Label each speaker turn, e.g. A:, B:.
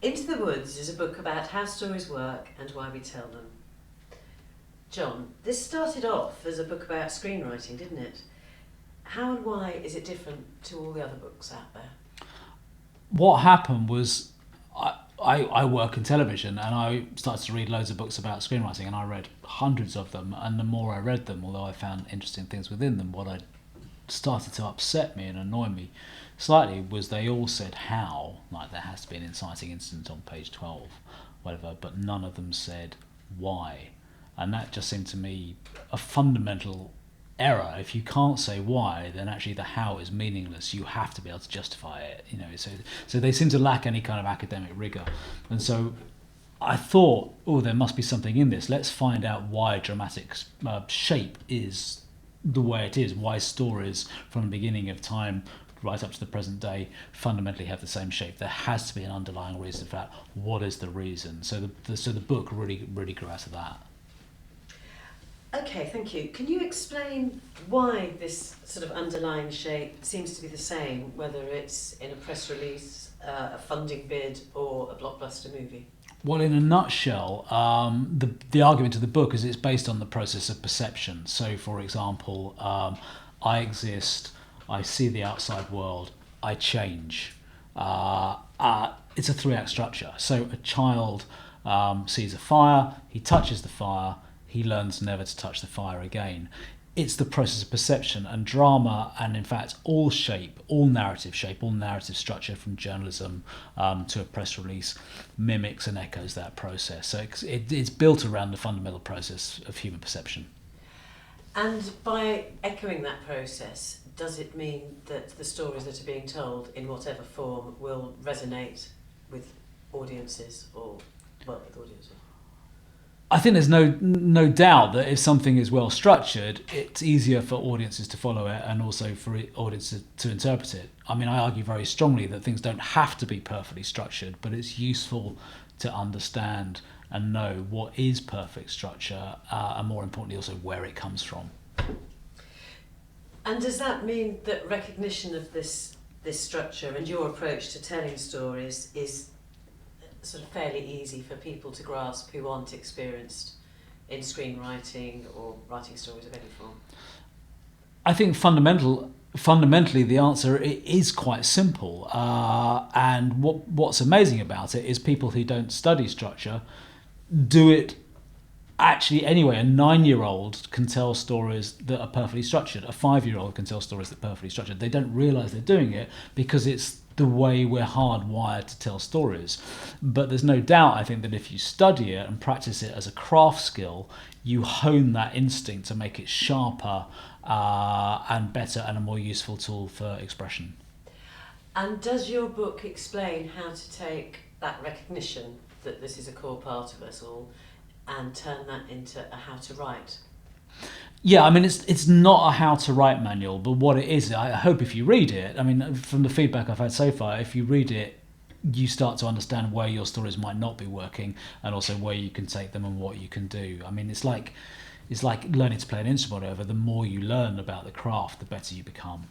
A: Into the Woods is a book about how stories work and why we tell them. John, this started off as a book about screenwriting, didn't it? How and why is it different to all the other books out there?
B: What happened was I work in television and I started to read loads of books about screenwriting, and I read hundreds of them, and the more I read them, although I found interesting things within them, what I started to upset me and annoy me slightly was they all said how, like there has to be an inciting incident on page 12, whatever, but none of them said why. And that just seemed to me a fundamental error. If you can't say why, then actually the how is meaningless. You have to be able to justify it, so they seem to lack any kind of academic rigor. And so I thought, oh, there must be something in this. Let's find out why dramatic shape is the way it is, why stories from the beginning of time right up to the present day fundamentally have the same shape. There has to be an underlying reason for that. What is the reason? So the book really grew out of that.
A: Okay, thank you. Can you explain why this sort of underlying shape seems to be the same, whether it's in a press release, a funding bid, or a blockbuster movie?
B: Well, in a nutshell, the argument of the book is it's based on the process of perception. So, for example, I exist, I see the outside world, I change. It's a three-act structure. So a child sees a fire, he touches the fire, he learns never to touch the fire again. It's the process of perception, and drama, and in fact all narrative structure, from journalism to a press release, mimics and echoes that process. So it's built around the fundamental process of human perception.
A: And by echoing that process, does it mean that the stories that are being told in whatever form will resonate with audiences or work with audiences?
B: I think there's no doubt that if something is well structured, it's easier for audiences to follow it and also for audiences to interpret it. I mean, I argue very strongly that things don't have to be perfectly structured, but it's useful to understand and know what is perfect structure, and more importantly also where it comes from.
A: And does that mean that recognition of this structure and your approach to telling stories is sort of fairly easy for people to grasp who aren't experienced in screenwriting or writing stories of any form?
B: I think fundamentally the answer is quite simple, and what's amazing about it is people who don't study structure do it actually anyway. A 9-year-old can tell stories that are perfectly structured. A 5-year-old can tell stories that are perfectly structured. They don't realise they're doing it because it's the way we're hardwired to tell stories. But there's no doubt, I think, that if you study it and practice it as a craft skill, you hone that instinct to make it sharper and better and a more useful tool for expression.
A: And does your book explain how to take that recognition that this is a core part of us all and turn that into a how to write?
B: Yeah, I mean, it's not a how to write manual, but what it is, I hope if you read it, I mean, from the feedback I've had so far, if you read it, you start to understand where your stories might not be working and also where you can take them and what you can do. I mean, it's like learning to play an instrument over. The more you learn about the craft, the better you become.